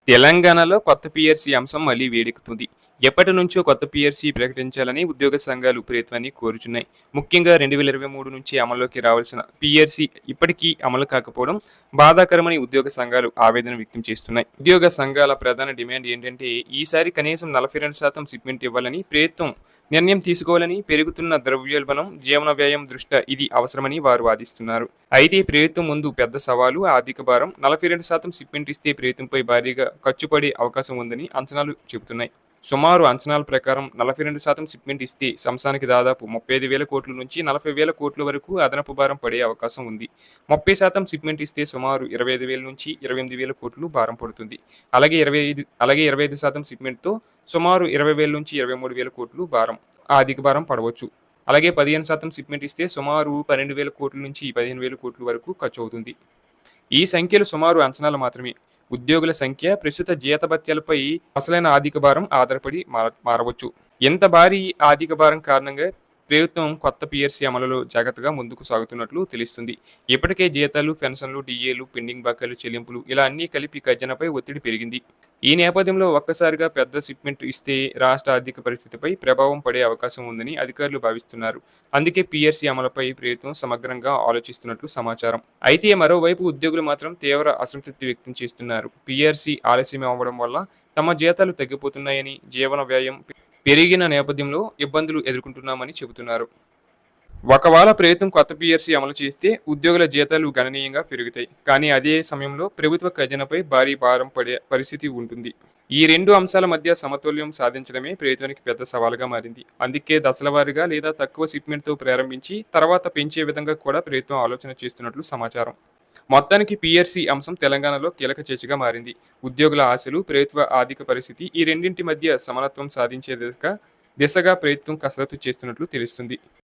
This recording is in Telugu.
తెలంగాణలో కొత్త పీఆర్సీ అంశం మళ్లీ వేడెక్కుతుంది. ఎప్పటి నుంచో కొత్త పీఆర్సీ ప్రకటించాలని ఉద్యోగ సంఘాలు ప్రభుత్వాన్ని కోరుచున్నాయి. ముఖ్యంగా 2023 నుంచి అమల్లోకి రావాల్సిన పీఆర్సీ ఇప్పటికీ అమలు కాకపోవడం బాధాకరమని ఉద్యోగ సంఘాలు ఆవేదన వ్యక్తం చేస్తున్నాయి. ఉద్యోగ సంఘాల ప్రధాన డిమాండ్ ఏంటంటే ఈసారి కనీసం 42% షిప్మెంట్ ఇవ్వాలని ప్రభుత్వం నిర్ణయం తీసుకోవాలని, పెరుగుతున్న ద్రవ్యోల్బణం, జీవన వ్యయం దృష్ట్యా ఇది అవసరమని వారు వాదిస్తున్నారు. అయితే ప్రభుత్వం ముందు పెద్ద సవాలు ఆర్థిక భారం. 42% షిప్మెంట్ ఇస్తే ప్రభుత్వంపై భారీగా ఖర్చు పడే అవకాశం ఉందని అంచనాలు చెబుతున్నాయి. సుమారు అంచనాల ప్రకారం 42% షిప్మెంట్ ఇస్తే సంవత్సరానికి దాదాపు 35,000 కోట్ల నుంచి 40,000 కోట్ల వరకు అదనపు భారం పడే అవకాశం ఉంది. 30% షిప్మెంట్ ఇస్తే సుమారు 25,000 నుంచి 28,000 కోట్లు భారం పడుతుంది. అలాగే 25% షిప్మెంట్తో సుమారు 20,000 నుంచి 23,000 కోట్లు ఆర్థిక భారం పడవచ్చు. అలాగే 15% షిప్మెంట్ ఇస్తే సుమారు 12,000 కోట్ల నుంచి 15,000 కోట్ల వరకు ఖర్చు అవుతుంది. ఈ సంఖ్యలు సుమారు అంచనాలు మాత్రమే. ఉద్యోగుల సంఖ్య, ప్రస్తుత జీతభత్యాలపై అసలైన ఆర్థిక భారం ఆధారపడి మారవచ్చు. ఇంత భారీ ఆర్థిక భారం కారణంగా ప్రభుత్వం కొత్త పీఆర్సీ అమలులో జాగ్రత్తగా ముందుకు సాగుతున్నట్లు తెలుస్తుంది. ఇప్పటికే జీతాలు, పెన్షన్లు, డిఏలు, పెండింగ్ బకాయిలు చెల్లింపులు ఇలా అన్నీ కలిపి ఖజానాపై ఒత్తిడి పెరిగింది. ఈ నేపథ్యంలో ఒక్కసారిగా పెద్ద షిప్మెంట్ ఇస్తే రాష్ట్ర ఆర్థిక పరిస్థితిపై ప్రభావం పడే అవకాశం ఉందని అధికారులు భావిస్తున్నారు. అందుకే పీఆర్సీ అమలుపై ప్రభుత్వం సమగ్రంగా ఆలోచిస్తున్నట్లు సమాచారం. అయితే మరోవైపు ఉద్యోగులు మాత్రం తీవ్ర అసంతృప్తి వ్యక్తం చేస్తున్నారు. పీఆర్సీ ఆలస్యం అవ్వడం వల్ల తమ జీతాలు తగ్గిపోతున్నాయని, జీవన వ్యయం పెరిగిన నేపథ్యంలో ఇబ్బందులు ఎదుర్కొంటున్నామని చెబుతున్నారు. ఒకవేళ ప్రభుత్వం కొత్త పీఆర్సీ అమలు చేస్తే ఉద్యోగుల జీతాలు గణనీయంగా పెరుగుతాయి. కానీ అదే సమయంలో ప్రభుత్వ ఖజానాపై భారీ భారం పడే పరిస్థితి ఉంటుంది. ఈ రెండు అంశాల మధ్య సమతుల్యం సాధించడమే ప్రభుత్వానికి పెద్ద సవాలుగా మారింది. అందుకే దశలవారీగా లేదా తక్కువ షిప్మెంట్తో ప్రారంభించి తర్వాత పెంచే విధంగా కూడా ప్రభుత్వం ఆలోచన చేస్తున్నట్లు సమాచారం. మొత్తానికి పీఆర్సీ అంశం తెలంగాణలో కీలక చర్చగా మారింది. ఉద్యోగుల ఆశలు, ప్రభుత్వ ఆర్థిక పరిస్థితి ఈ రెండింటి మధ్య సమన్వయం సాధించే దిశగా ప్రభుత్వం కసరత్తు చేస్తున్నట్లు తెలుస్తుంది.